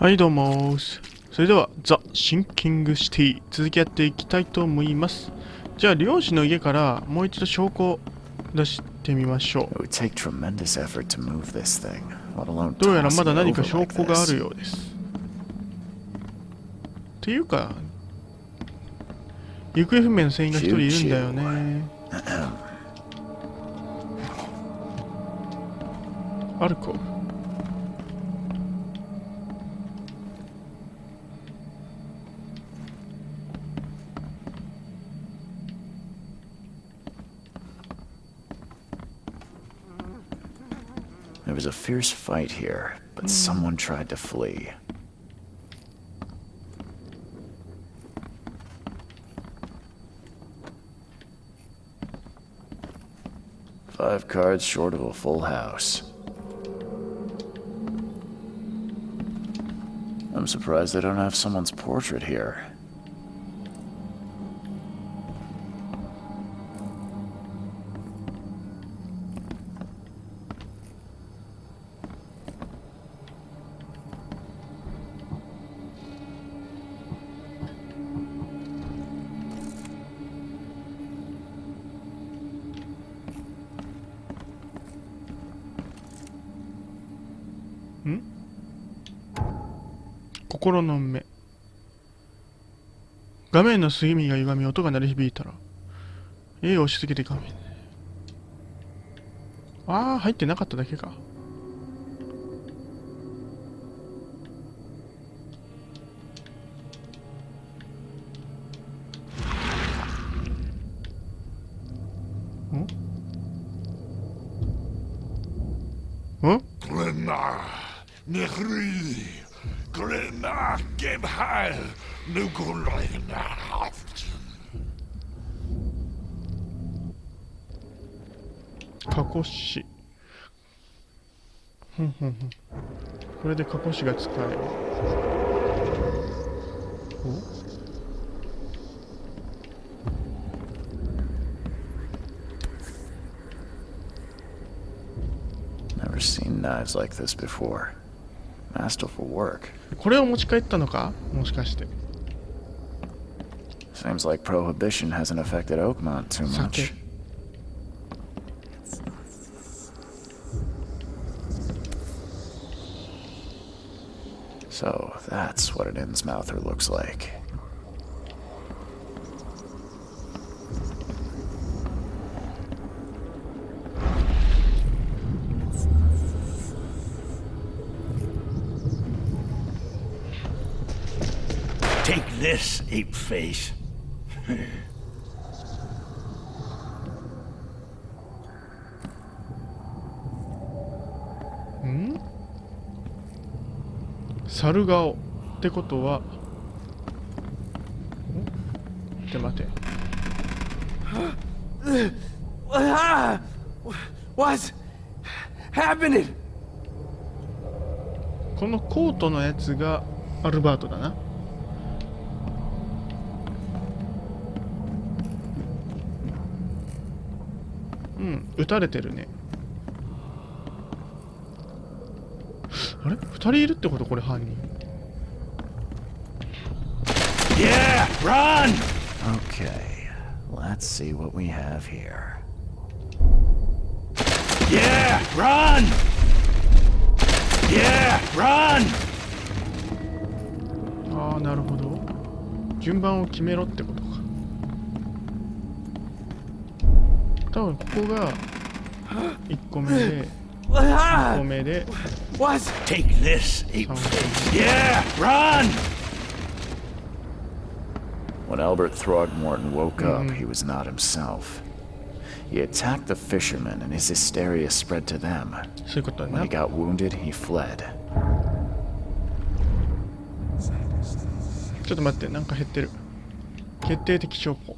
はいどうもーす。それではザ・シンキングシティ続きやっていきたいと思います。じゃあ漁師の家からもう一度証拠を出してみましょう。どうやらまだ何か証拠があるようです。っていうか行方不明の船員が一人いるんだよね。アルコール。There was a fierce fight here, but someone tried to flee. Five cards short of a full house. I'm surprised they don't have someone's portrait here.ん？心の目。画面の隅が歪み音が鳴り響いたら A を押し続けて画面。ああ、入ってなかっただけか。ん？カコシ。これでカコシが使える。Never seen knives like this before. Masterful work. これを持ち帰ったのか？もしかして。Seems like prohibition hasn't affected Oakmont too much. So that's what an Innsmouther looks like. Take this, ape face. 猿顔ってことは、待て。What's happening? このコートのやつがアルバートだな。撃たれてるね。あれ？二人いるってこと？これ犯人。Yeah, run! Okay, let's see what we have here. Yeah, run! Yeah, run! ああ、なるほど。順番を決めろってことか。多分ここが1個目で2個目で Take this, ape face. Yeah, run! When Albert Throgmorton woke up, he was not himself. He attacked the fishermen and his hysteria spread to them. そういうことだ When な。 he got wounded, he fled. ちょっと待って、なんか減ってる。決定的証拠。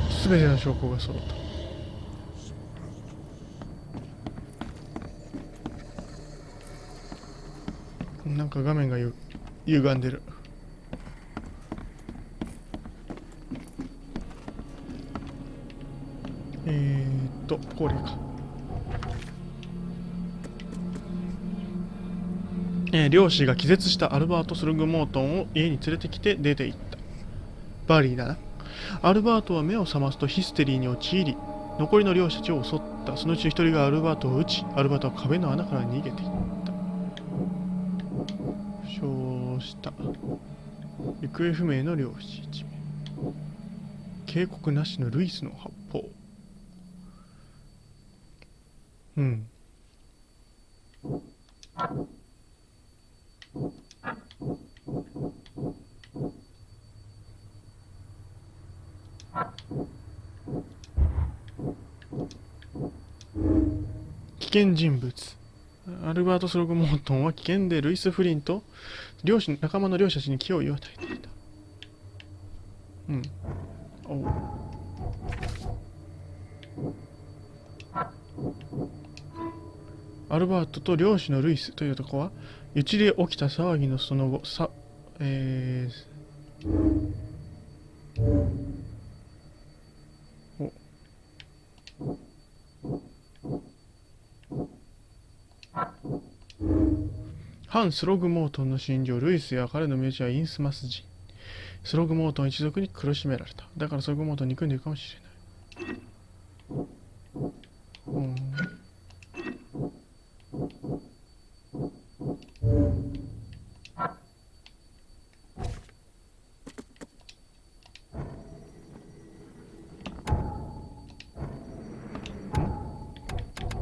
すべての証拠が揃った。なんか画面が歪んでる。これか。漁師が気絶したアルバート・スログモートンを家に連れてきて出て行った。バリーだな。アルバートは目を覚ますとヒステリーに陥り、残りの漁師たちを襲った。そのうちの一人がアルバートを撃ち、アルバートは壁の穴から逃げていった。負傷した。行方不明の漁師1名。警告なしのルイスの発砲。うん。危険人物。アルバート・スログモートンは危険でルイス・フリンと仲間の漁師たちに脅威を与えていた。うん。おう。アルバートと漁師のルイスという男は、うちで起きた騒ぎのその後、反スログモートンの信条、ルイスや彼の身内はインスマス人。スログモートン一族に苦しめられた。だからスログモートンに憎んでいるかもしれない。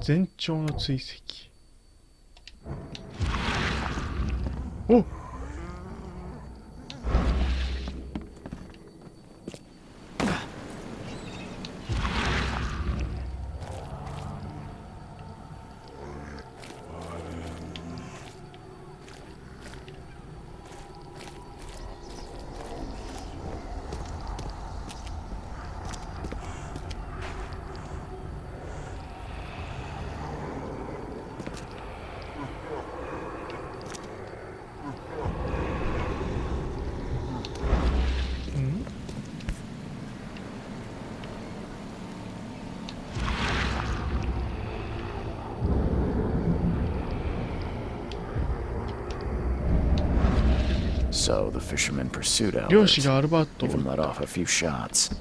前兆の追跡。お。So the fisherman pursued Albert, 漁師がアルバートを even let off a few shots.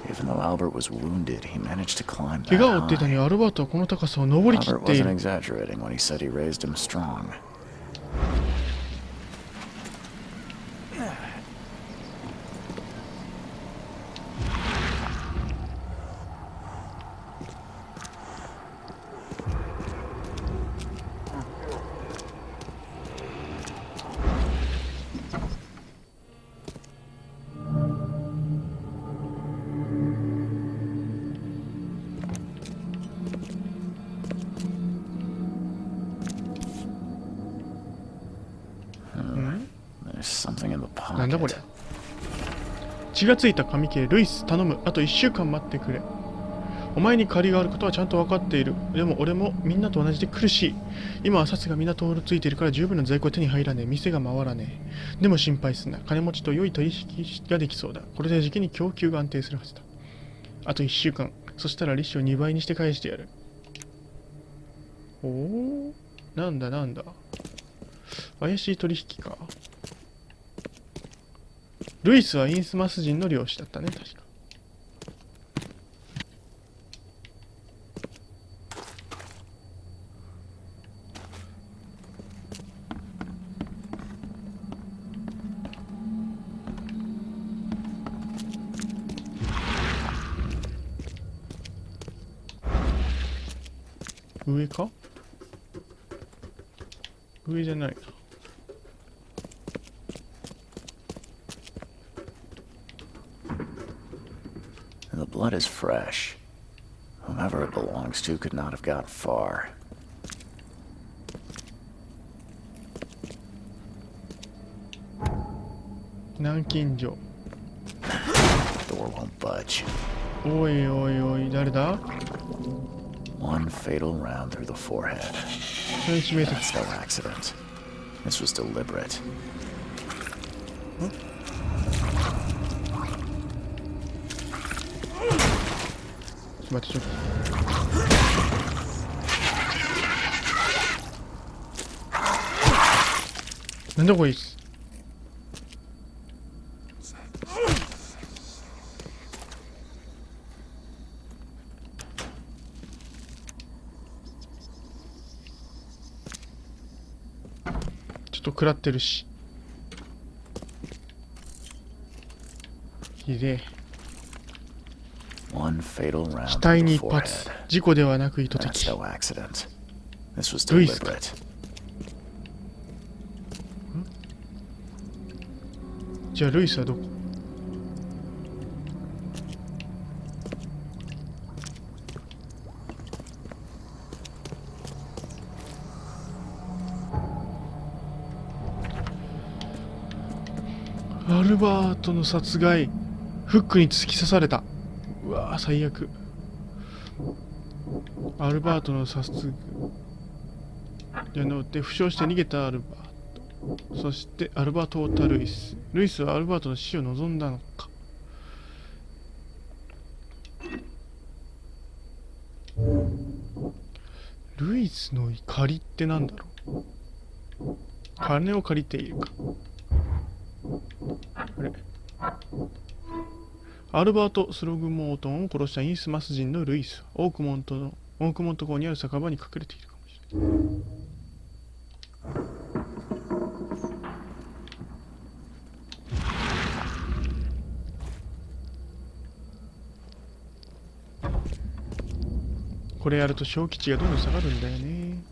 Even though Albert was wounded, he managed to climb 怪 that 我を負っていたの high. にアルバートはこの高さを登りきっ Albert てい wasn't る。 exaggerating when he said he raised him strong. There's something in the なんだこり pocket. ゃ。血がついた紙切れ、ルイス頼む。あと1週間待ってくれ。お前に借りがあることはちゃんと分かっている。でも俺もみんなと同じで苦しい。今は札が港をついているから十分な在庫は手に入らねえ。店が回らねえ。でも心配すんな。金持ちと良い取引ができそうだ。これで時期に供給が安定するはずだ。あと1週間。そしたら利子を2倍にして返してやる。おお、なんだなんだ。怪しい取引か。ルイスはインスマス人の漁師だったね、確か。上か？上じゃないな。The blood is fresh. Whomever it belongs to could not have got far. 南京錠。 Door won't budge. おいおいおい、誰だ？ One fatal round through the forehead. それに致命的。 That's no accident. This was deliberate. 待って、ちょっと。なんだこいつ。ちょっと食らってるし。ひでえ。One fatal round 死 through 体に the 一発。 forehead. 事故ではなく意図 That's 的。 no accident. This was Luis. deliberate. じゃあルイスはどこ？アルバートの殺害。フックに突き刺された。うわー最悪。アルバートの殺害じゃなくて負傷して逃げたアルバート。そしてアルバートを追ったルイス。ルイスはアルバートの死を望んだのか。ルイスの怒りってなんだろう。金を借りているか。あれ、アルバート・スログモートンを殺したインスマス人のルイスはオークモント港にある酒場に隠れているかもしれない。これやると小吉がどんどん下がるんだよね。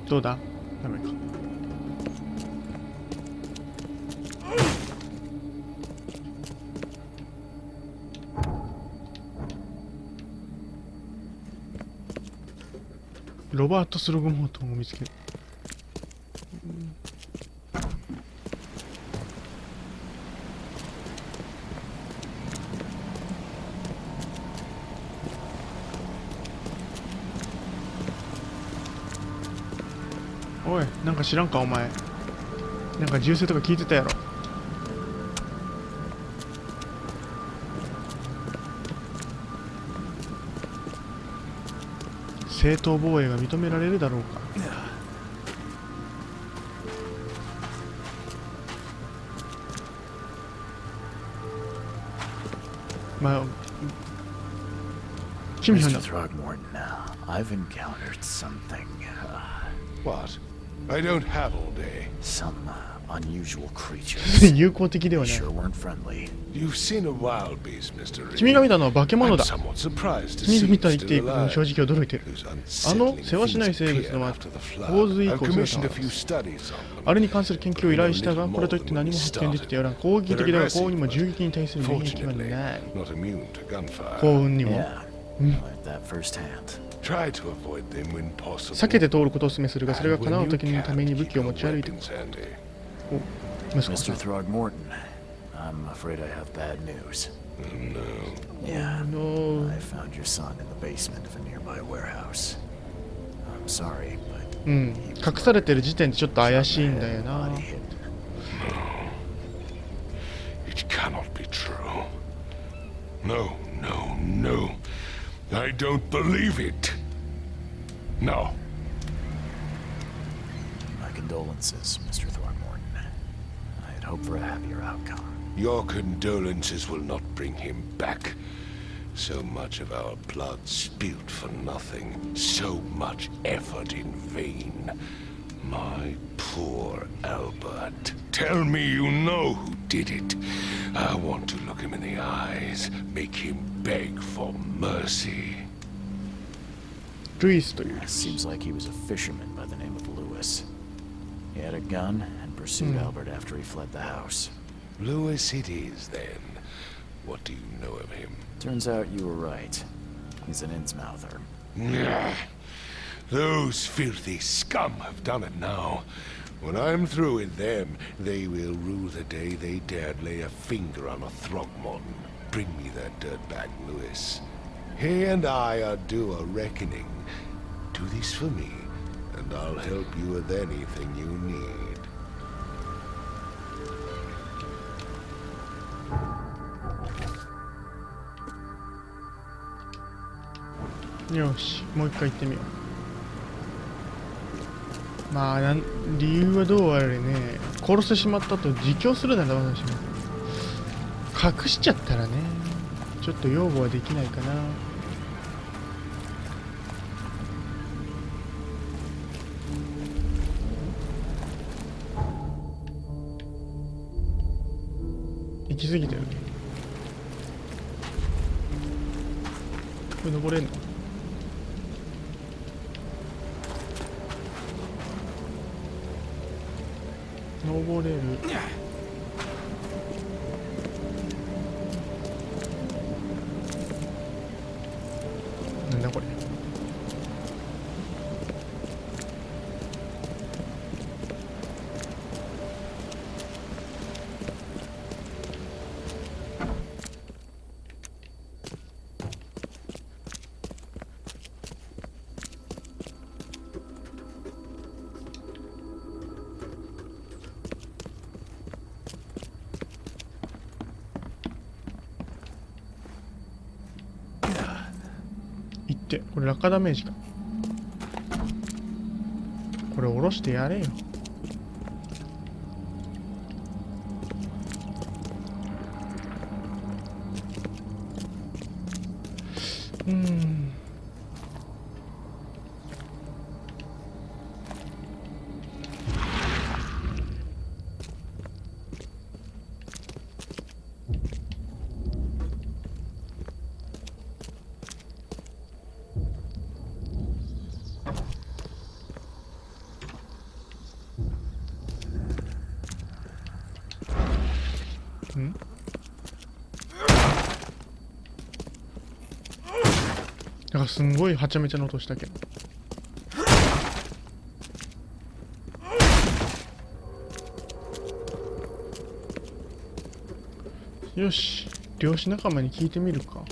どうだ？ダメか。ロバート・スログモートンを見つける。おい、なんか知らんかお前。なんか銃声とか聞いてたやろ。正当防衛が認められるだろうか。まあ、君は Mr. な。 Throgmorton, I've encountered something. What? I don't have all day. Some unusual creatures. 友好的では They ない。 sure weren't friendly. You've seen a wild beast, Mr. Reed. 君が見たのは化け物 I'm だ。 somewhat surprised to 君 see が him 見た言ってい still くのに正 alive. 直驚いてる。 Whose あの unsettling 世話しない things 生物 appeared のは after the 洪 flood. 水以 I've 降姿 commissioned を a 現 few す。 studies on あ them. れに関する研究を依頼したが、これといって何も発見できておらん。攻撃的だが、幸運にも銃撃に対する免疫は Fortunately, ない。 not immune to gunfire. 幸運にも。 Yeah, learned that firsthand. Try to avoid them when possible. 避けて通ることをお勧めするが、それが And 叶 when う you 時のために can, 武器を keep 持 your ち歩いて weapons handy. 息子さ Mr. ん。 Throgmorton, I'm afraid I have bad news. Oh, no. Yeah, No. I found your son in the basement of a nearby warehouse. I'm sorry, but うん。隠されてる時点でちょっと怪しいんだよ body な。 hidden. It cannot be true. No, no, no. I don't believe it. No. My condolences, Mr. Thornmorton. I had hoped for a happier outcome. Your condolences will not bring him back. So much of our blood spilled for nothing. So much effort in vain. My poor Albert. Tell me you know who did it. I want to look him in the eyes, make him beg for mercy. ルイスという。 Seems like he was a fisherman by the name of Lewis. He had a gun and pursued Albert after he fled the house. Lewis it is, then. What do you know of him? Turns out you were right. He's an innsmouther. Nah. Those filthy scum have done it now. When I'm through with them, they will rue the day they dared lay a finger on a Throgmorton. Bring me that dirtbag, Lewis. He and I are due a reckoning. Do this for me, and I'll help you with anything you need. よし、もう一回行ってみよう。まあ理由はどうあれね、殺してしまったと自供するなら私も隠しちゃったらね、ちょっと擁護はできないかな。行き過ぎてる。これ登れんの？登れる。なんだこれ。これ落下ダメージか。これ下ろしてやれよ。なんかすんごいはちゃめちゃの音したけど。よし、漁師仲間に聞いてみるか。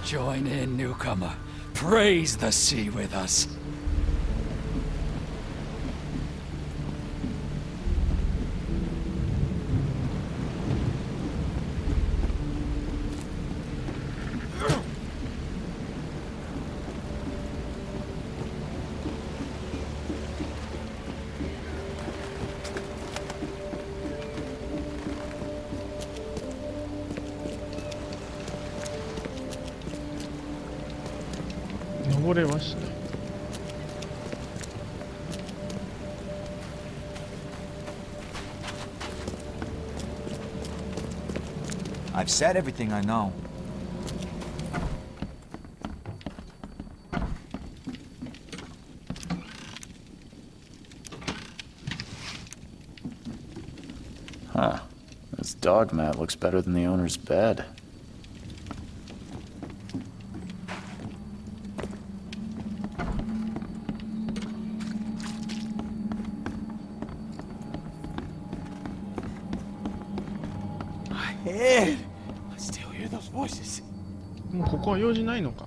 Join in, newcomer. Praise the sea with us.登れました。I've said everything I know. Huh. This dog mat looks better than the owner's bed. Head. Still hear those voices. もうここは用事ないのか。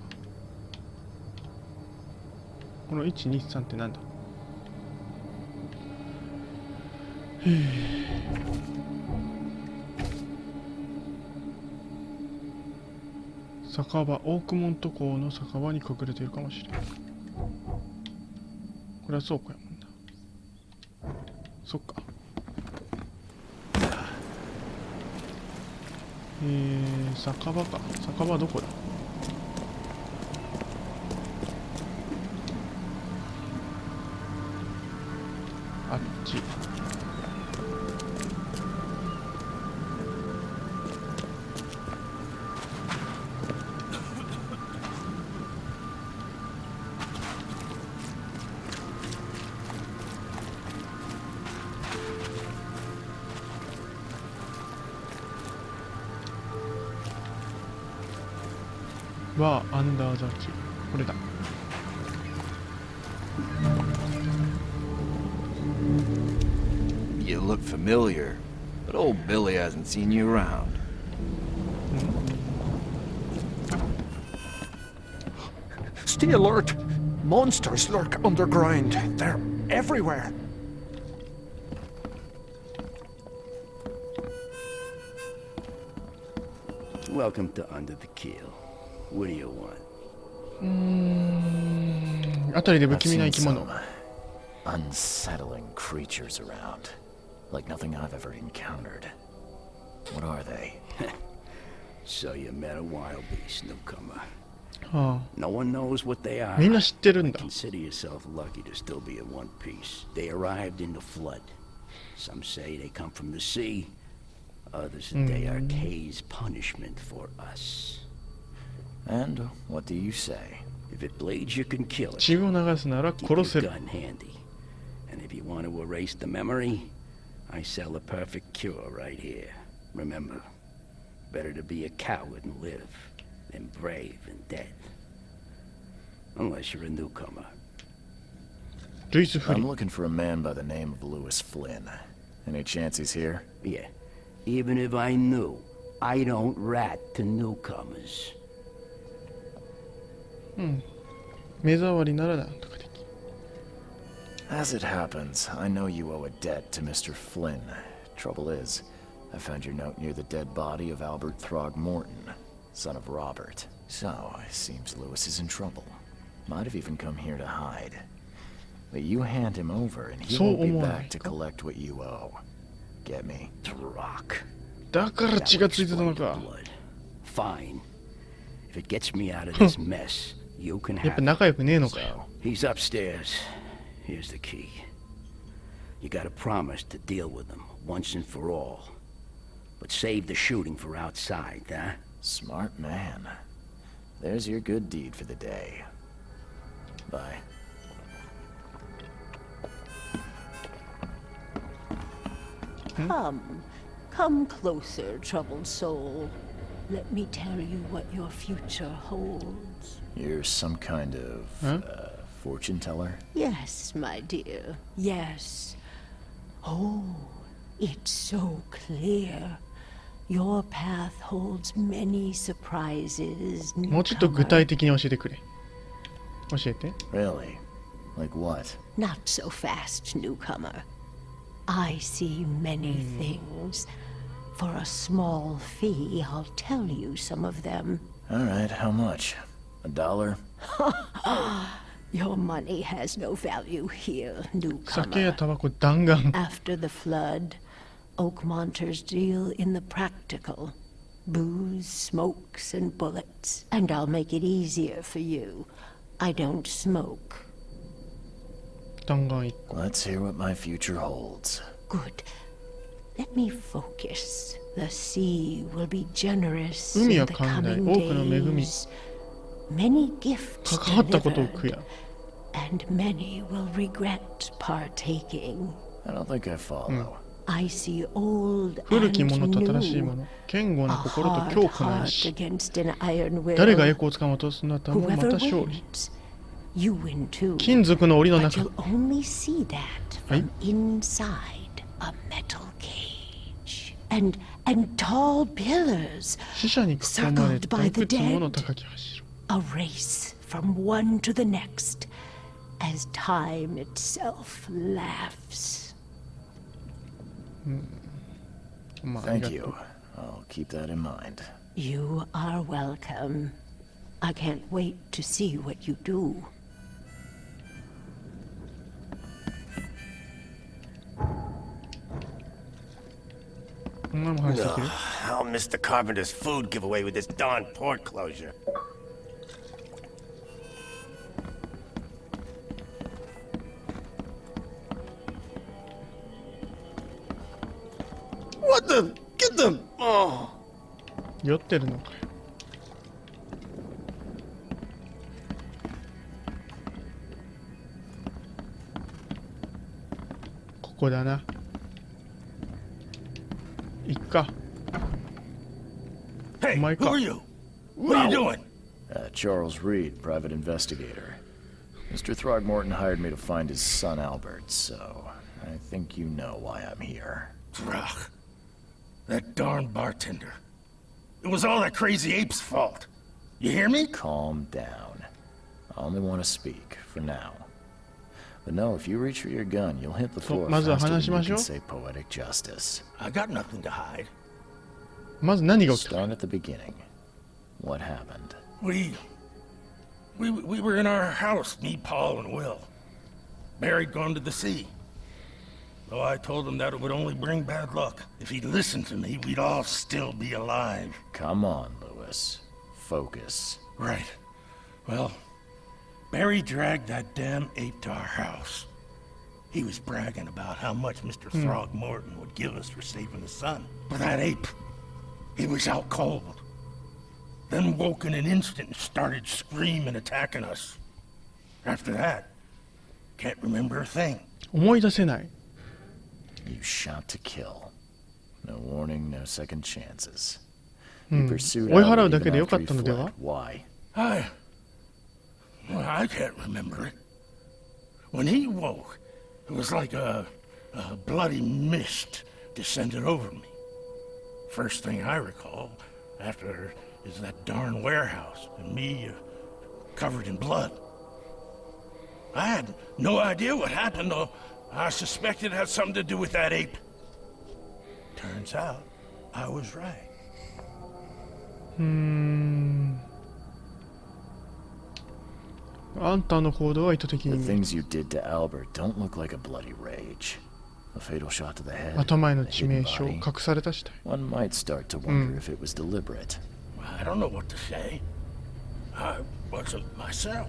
この123ってなんだ。酒場、オークモント港の酒場に隠れているかもしれない。これは倉庫やもんな。そっか。酒場か。酒場どこだ。あっち。バーアンダーザキー、これだ。You look familiar, but old Billy hasn't seen you around. Stay alert! Monsters lurk underground. They're everywhere. Welcome to Under the Keel. What do you want? あたりで不気味な生き I've 物。 seen some unsettling creatures around, like nothing I've ever encountered. What are they? So you met a wild beast, newcomer. は No one knows what they あ、 are. みんな知ってるんだ。 Consider yourself lucky to still be in one piece. They arrived in the flood. Some say they come from the sea. Others that they are Kay's punishment for us. And what do you say? If it bleeds, you can kill it. 血を流すなら Keep your 殺せる。 gun handy. And if you want to erase the memory, I sell a perfect cure right here. Remember, better to be a coward and live than brave and dead. Unless you're a newcomer. ルイス・フリ I'm ー。 looking for a man by the name of Lewis Flynn. Any chance he's here? Yeah. Even if I knew, I don't rat to newcomers. 目障りならなんとかでき。 As it happens, I know you owe a debt to Mr. Flynn. Trouble is, I found your note near the dead body of Albert Throgmorton, son of Robert. So, it seems Lewis is in trouble. Might have even come here to hide. But you hand him over and he won't be back to collect what you owe. Get me? Rock. だから血がついてたの Explain か。 the blood. Fine. If it gets me out of this mess, you can やっ have ぱ it. 仲良くねえのかよ。 He's upstairs. Here's the key. You gotta promise to deal with him once and for all. But save the shooting for outside, huh? Smart man. There's your good deed for the day. Bye. Come closer, troubled soul. Let me tell you what your future holds. You're some kind of fortune teller? Yes, my dear, yes. Oh, it's so clear. Your path holds many surprises, もうちょっと具体的に教えてくれ。教えて。 Really? Like what? Not so fast, newcomer. I see many things. For a small fee, I'll tell you some of them. Alright, how much? $1? Your money has no value here, 酒や newcomer. タバコ弾丸。 After the flood, Oakmonters deal in the practical. Booze, smokes, and bullets. And I'll make it easier for you. I don't smoke. 弾丸1個。 Let's hear what my future holds. Good. Let me focus. The sea will be generous 海 in は the 寛大。 coming 多くの恵み。 days. Many gifts 関わったことを delivered, 悔や。 and many will regret partaking. I don't think I follow. I see old 古きもの and と新しいも new. の。堅固 A な心と hard 強固な意 heart 志。 against an iron will. 誰がエコをつかもとそなたもま Whoever た勝利。 wins, you win too. 金属の檻の But 中。 you'll only see that はい。 from inside a metal cage. and tall pillars 死者に囲まれたいくつもの高き柱。 a race from one to the next as time itself laughs. まあ、 Thank you. I'll keep that in mind. You are welcome. I can't wait to see what you do. こんなの話できる？ I'll miss the carpenter's food giveaway with this darn port closure. What the? Get them! Oh. 酔ってるのかよ。ここだな。いっか。 Hey, my who God. are you? What are you doing? Charles Reed, private investigator. Mr. Throgmorton hired me to find his son Albert, so I think you know why I'm here. Throg. That darn bartender. It was all that crazy ape's fault. You hear me? Calm down. I only want to speak, for now. But no, if you reach for your gun, you'll hit the floor まずは faster 話し than ま you しょ can う。 say poetic justice. I got nothing to hide. まず何が起きた？ Start at the beginning. What happened? We were in our house, me, Paul, and Will. Barry'd gone to the sea. Though I told him that it would only bring bad luck. If he'd listened to me, we'd all still be alive. Come on, Lewis. Focus. Right. Well, Barry dragged that damn ape to our house. He was bragging about how much Mr. Throgmorton would give us for saving his son. But that ape, he was out cold. Then woke in an instant and started screaming, attacking us. After that, can't remember a thing. 思い出せない。 You shot to kill. No warning, no second chances. You pursued 追い払う Albert だけで even よか after った he ので fled. は？ Why? I can't remember it. When he woke, it was like a bloody mist descended over me. First thing I recall after is that darn warehouse and me covered in blood. I had no idea what happened, though. I suspected it had something to do with that ape. Turns out, I was right. あんたの行動は意図的 The に things you did to Albert don't look like a bloody rage. A fatal shot to the head. 頭への a 致命 hidden 傷、 body. 隠された死体。 One might start to wonder if it was deliberate. I don't know what to say. I wasn't myself.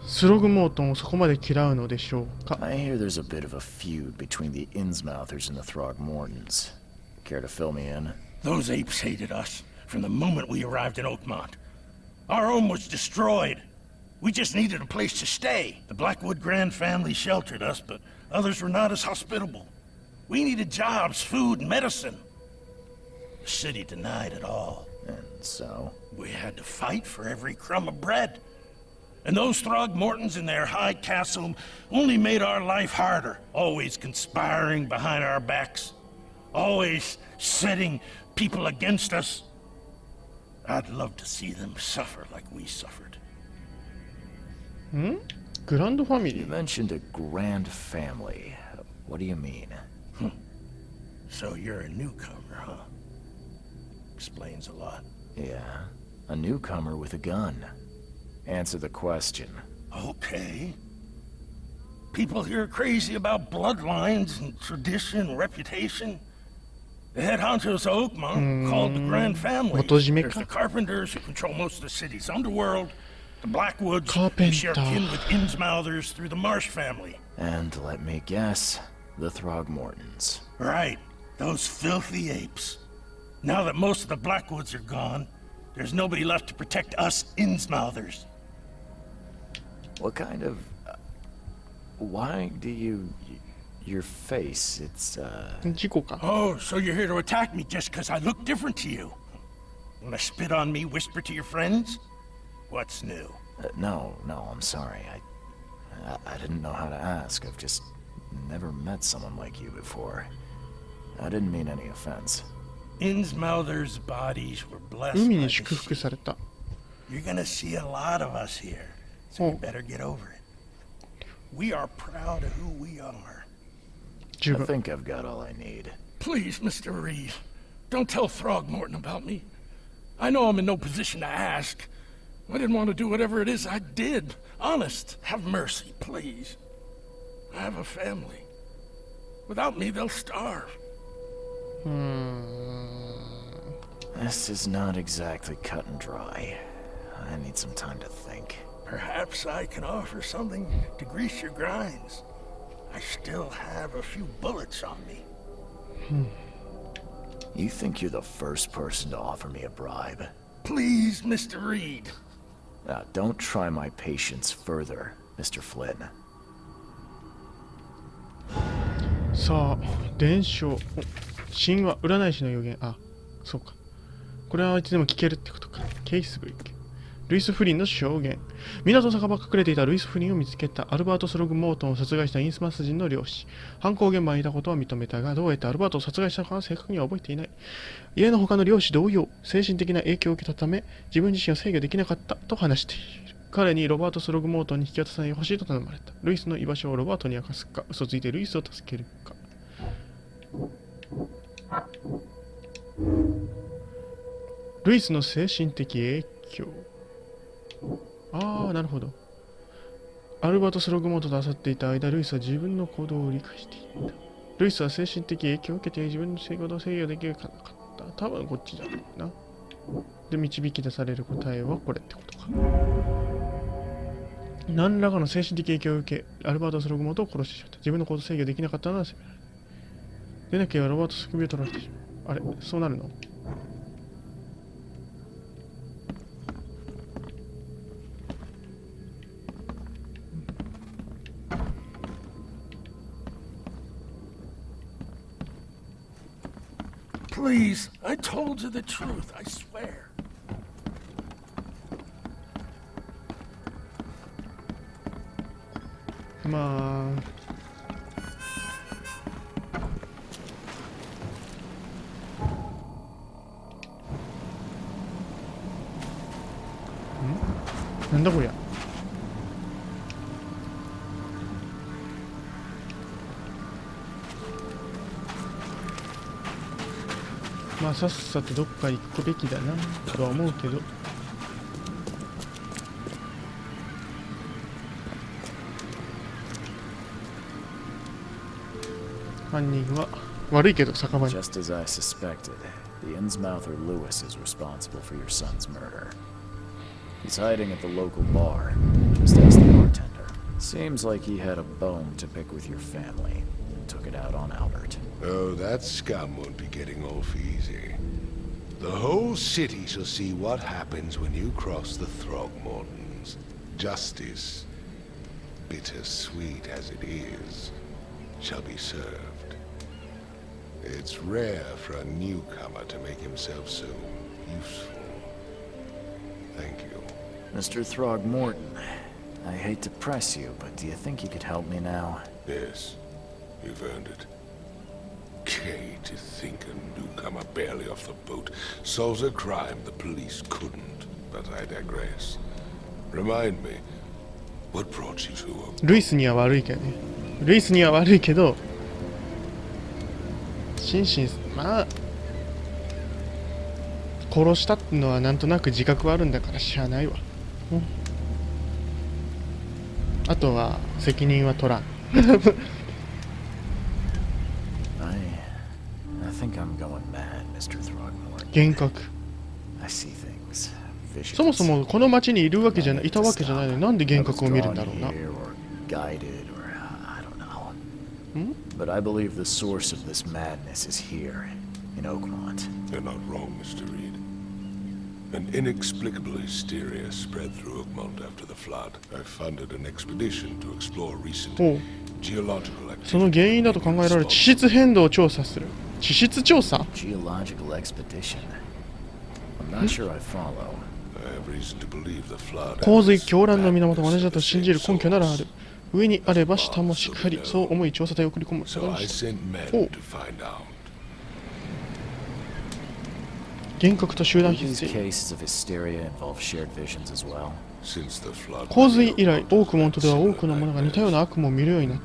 スログモートンをそこまで嫌うのでしょうか？ I hear there's a bit of a feud between the Innsmouthers and the Throgmortons. Care to fill me in? Those apes hated us from the moment we arrived in Oakmont. Our home was destroyed. We just needed a place to stay. The Blackwood Grand family sheltered us, but others were not as hospitable. We needed jobs, food, and medicine. The city denied it all. And so? We had to fight for every crumb of bread. And those Throgmortons in their high castle only made our life harder, always conspiring behind our backs, always setting people against us. I'd love to see them suffer like we suffered. グランドファミリ You ー？ mentioned a grand family. What do you mean? So you're a newcomer, huh? Explains a lot. Yeah, a newcomer with a gun. Answer the question. Okay. People here are crazy about bloodlines and tradition and reputation. The head honchos of Oakmont, called the Grand Family. There's the Carpenters, who control most of the city's underworld. The Blackwoods, who share kin with Innsmouthers through the Marsh family. And let me guess, the Throgmortons. Right. Those filthy apes. Now that most of the Blackwoods are gone, there's nobody left to protect us Innsmouthers. What kind of... why do you... your face, it's, 事故か？ Oh, so you're here to attack me just because I look different to you? Wanna spit on me, whisper to your friends? What's new? no, I'm sorry. I didn't know how to ask. I've just never met someone like you before. I didn't mean any offense. Innsmouther's bodies were blessed 海 by に the 祝福 sea. された。 You're gonna see a lot of us here, so you Oh. better get over it. We are proud of who we are. 十 I 分。 think I've got all I need. Please, Mr. Reed, don't tell Throgmorton about me. I know I'm in no position to ask. I didn't want to do whatever it is I did. Honest, have mercy, please. I have a family. Without me, they'll starve. This is not exactly cut and dry. I need some time to think. Perhaps I can offer something to grease your grinds. I still have a few bullets on me. You think you're the first person to offer me a bribe? Please, Mr. Reed. Now, don't try my patience further, Mr. Flynn. さあ、伝承。神話、占い師の予言。あ、そうか。これはいつでも聞けるってことか。ケースブリック。ルイス・フリンの証言。港酒場隠れていたルイス・フリンを見つけた。アルバート・スログモートンを殺害したインスマス人の漁師。犯行現場にいたことは認めたが、どうやってアルバートを殺害したのかは正確には覚えていない。家の他の漁師同様、精神的な影響を受けたため、自分自身を制御できなかったと話している。彼にロバート・スログモートンに引き渡さないでほしいと頼まれた。ルイスの居場所をロバートに明かすか、嘘ついてルイスを助けるか。ルイスの精神的影響。ああ、なるほど。アルバート・スログモートと漁っていた間、ルイスは自分の行動を理解していた。ルイスは精神的影響を受けて自分の行動を制御できなかった。多分こっちだろうな。で、導き出される答えはこれってことか。何らかの精神的影響を受け、アルバート・スログモートを殺してしまった。自分の行動を制御できなかったのは責められる。でなければロバート・スクビを取られてしまう。あれ、そうなるのPlease, I told you the truth, I swear. Come on. Hmm? なんだこりゃ。まあさっさとどっか行くべきだなとは思うけど。犯人は悪いけど酒場に。 Just as I suspected, the Innsmouther Lewis is responsible for your son's murder. He's hiding at the local bar. Just ask the bartender. Seems like he had a bone to pick with your family and took it out on Albert. Oh, that scum won't be getting off easy. The whole city shall see what happens when you cross the Throgmortons. Justice, bittersweet as it is, shall be served. It's rare for a newcomer to make himself so useful. Thank you. Mr. Throgmorton, I hate to press you, but do you think you could help me now? Yes, you've earned it. Okay, to think a newcomer barely off the boat solves a crime the police couldn't, but I digress. Remind me, what brought you to a... ルイスには悪いけどね。ルイスには悪いけど、心身、まあ、殺したってのはなんとなく自覚はあるんだからしゃあないわ。うん、あとは責任は取らん。I think I'm going mad, Mr. Throgmorton. 幻覚。I see things. そもそもこの町にいるわけじゃない、いたわけじゃないのになんで幻覚を見るんだろうな。But I believe the source of this madness is here, in Oakmont. You're not wrong, Mr. Reed. An inexplicable hysteria spread through Oakmont after the flood. I funded an expedition to explore recent geological activity. その原因だと考えられる地質変動を調査する。地質調査 Geological expedition. I'm not sure I follow. I have reason to believe the flood. 洪水、狂乱の源同じだと信じる根拠ならある。上にあれば下もしっかり、そう思い調査隊を送り込む。So I sent men to find out. 幻覚と集団 Do 必 these 性。 cases of hysteria involve shared visions as well? Since the flood, 洪水以来、オークモントでは多くの者が似たような悪夢を見るようになった。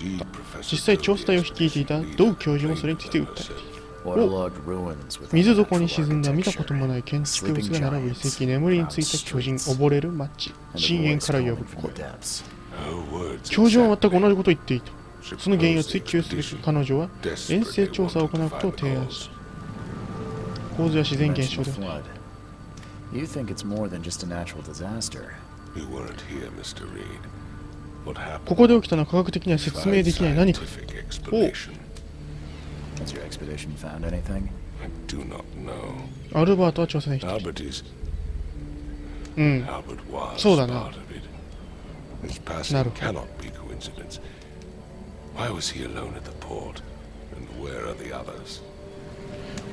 実際調査隊を率いていたドウ教授もそれについて訴えている。 Waterlogged ruins with 水底に沈んだ見たこともない建築物が並ぶ遺跡、眠りについた巨人、溺れる町、深淵から呼ぶ声。 教授は全く同じことを言っていた。その原因を追求すべく彼女は遠征調査を行うことを提案した。洪水は自然現象ではない。 You think it's more than just a natural disaster? You weren't here, Mr. Reed. What happened? ここで起きたのは科学的には説明できない何か。 Scientific explanation. Has your expedition found anything? I do not know. アルバートは調査できた。 Albert is. うん。 Albert was そうだな。 part of it. His passing cannot be coincidence. Why was he alone at the port? And where are the others?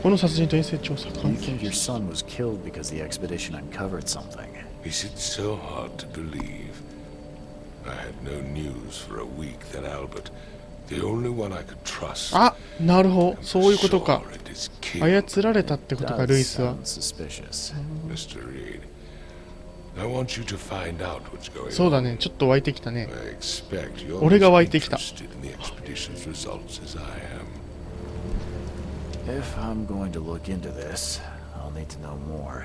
この殺人と遠征調査 You 関 think 係 your son was killed because the expedition uncovered something? Is it so hard to believe? I had no news for a week that Albert, the only one I could trust, あ、なるほど、そういうことか。 saw it is killed. 操られたってことか、ルイ Does スは。 sound suspicious. Mr. Reed, I want you to find out what's going そうだ on. ね、ちょっと湧いてきたね。 I expect you're 俺が as 湧いてきた。 interested in the expedition's results as I am. If I'm going to look into this, I'll need to know more.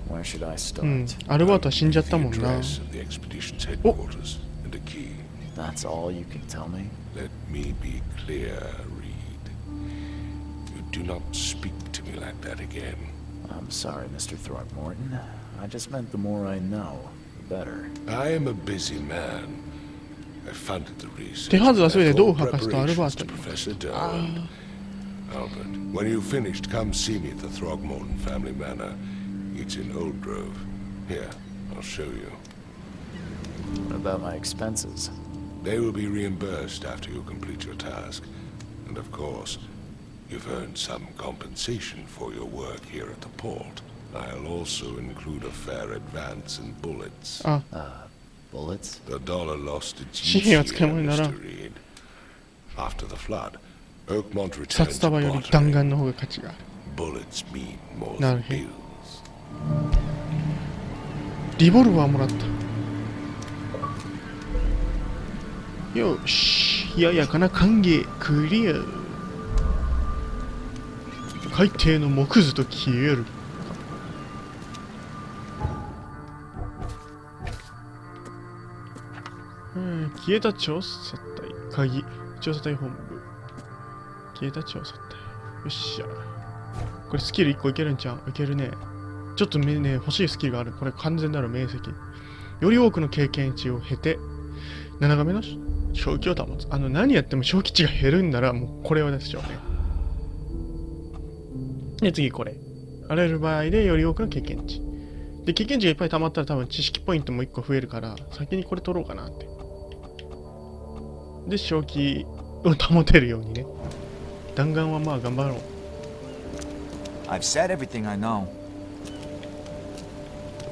Where should I うん、 start? アルバートは死んじゃっ The たもんな。 address of the expedition's headquarters and a key. That's all you can tell me? Let me be clear, Reed. You do not speak to me like that again. I'm sorry, Mr. Throckmorton. I just meant the more I know, the better. I am a busy man. I funded the research. 手はずは全てドウ Therefore, 博士とアルバ preparations ート to に。 Professor Durham. Albert, when you've finished, come see me at the Throgmorton family manor. It's in Old Grove. Here, I'll show you. What about my expenses? They will be reimbursed after you complete your task. And of course, you've earned some compensation for your work here at the port. I'll also include a fair advance in bullets. Bullets? The dollar lost its 紙 use 幣は here, 使い物にならん。 Mr. Reed. After the flood, Oakmont returned 札 to 束より弾 bartering. 丸の方が価値がある。 Bullets mean more な than るへ bills. リボルバーもらった。よし、冷ややかな歓迎クリア。海底の木図と消える。消えた調査隊鍵調査隊本部消えた調査隊。よっしゃ、これスキル1個いけるんちゃう？いけるね。ちょっとね、欲しいスキルがある。これ完全なる明晰。より多くの経験値を経て7画目の正気を保つ。何やっても正気値が減るんならもうこれを出しちゃうね。で次これあらゆる場合でより多くの経験値で、経験値がいっぱい溜まったら多分知識ポイントも1個増えるから先にこれ取ろうかなって。で正気を保てるようにね。弾丸はまあ頑張ろう。 I've said everything I know.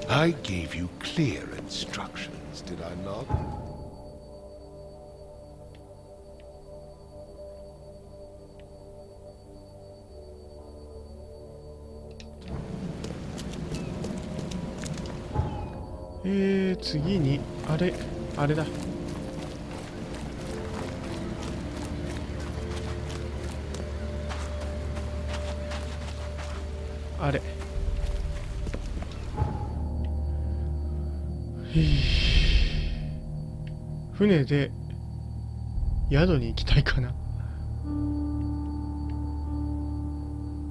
I gave you clear instructions, did I not? ?次にあれだ。あれ。船で宿に行きたいかな。っ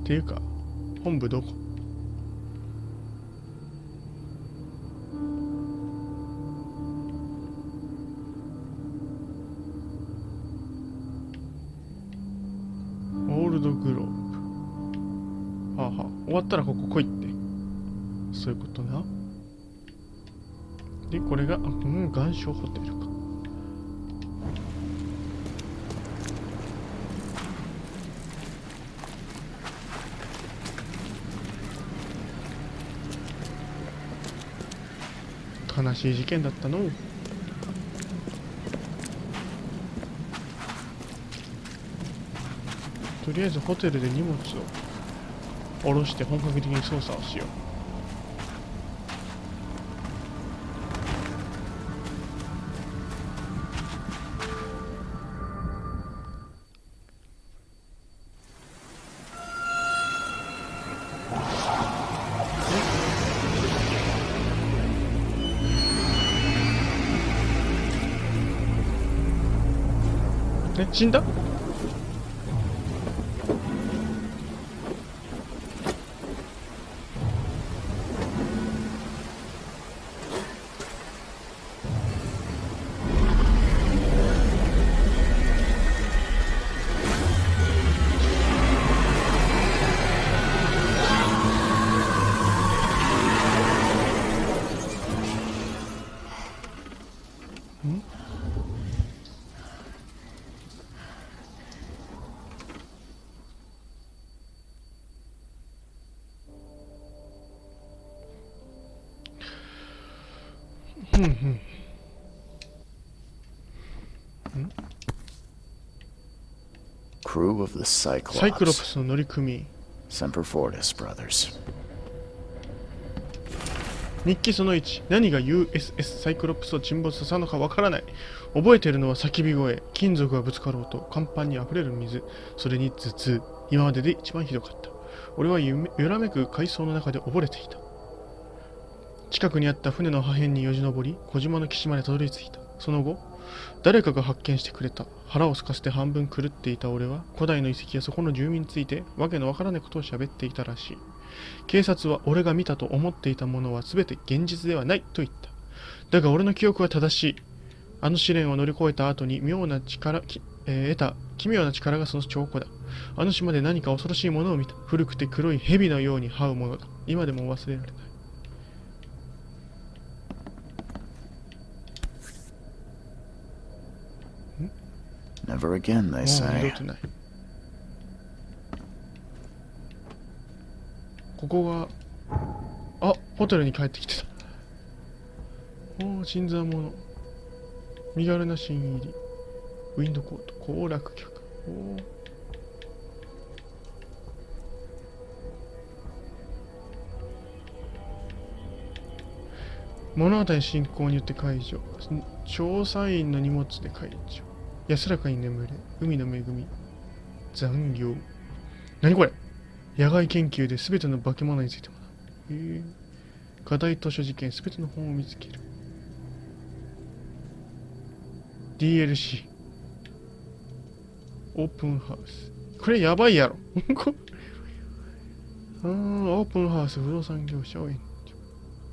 ていうか、本部どこ？オールドグローブ。はあはあ、終わったらここ来いって。そういうことな。で、これが、岩礁ホテルか。悲しい事件だったの。とりあえずホテルで荷物を。下ろして本格的に操作をしよう。死んだ？Crew of the サイクロプ Cyclops. スの乗組員。 Semper Fortis, brothers. 日記その1、何が USS サイクロプスを沈没させたのかわからない。覚えているのは叫び声、金属がぶつかろうと甲板にあふれる水、それに頭痛。今までで一番ひどかった。俺は揺らめく海藻の中で溺れていた。近くにあった船の破片によじ登り、小島の岸までたどり着いた。その後、誰かが発見してくれた。腹を空かせて半分狂っていた俺は、古代の遺跡やそこの住民について、わけのわからないことを喋っていたらしい。警察は俺が見たと思っていたものは全て現実ではないと言った。だが俺の記憶は正しい。あの試練を乗り越えた後に得た奇妙な力がその証拠だ。あの島で何か恐ろしいものを見た。古くて黒い蛇のように這うものだ。今でも忘れられない。Never again, they もう say. 二度とない。ここが、あ、ホテルに帰ってきてた。おお、新参者。身軽な新入り。ウィンドコート、行楽客。おお。物語進行によって解除。調査員の荷物で解除。安らかに眠れ。海の恵み。残業。何これ？野外研究で全ての化け物について学ぶ。課題図書事件、全ての本を見つける。DLC。オープンハウス。これやばいやろ。オープンハウス、不動産業者を援助。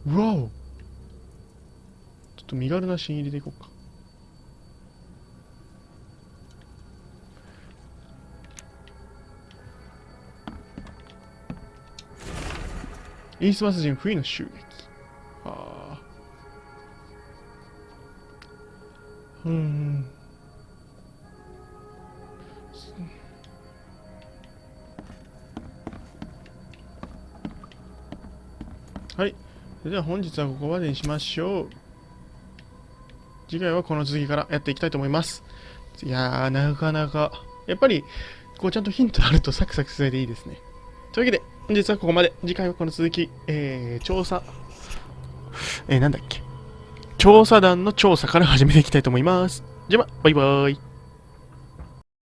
うわお。ちょっと身軽な新入りでいこうか。イースマス人不意の襲撃。ああ。はい。それでは本日はここまでにしましょう。次回はこの続きからやっていきたいと思います。いやー、なかなか。やっぱり、こうちゃんとヒントあるとサクサク進めていいですね。というわけで、本日はここまで。次回はこの続き、調査、なんだっけ。調査団の調査から始めていきたいと思います。じゃあ、バイバーイ。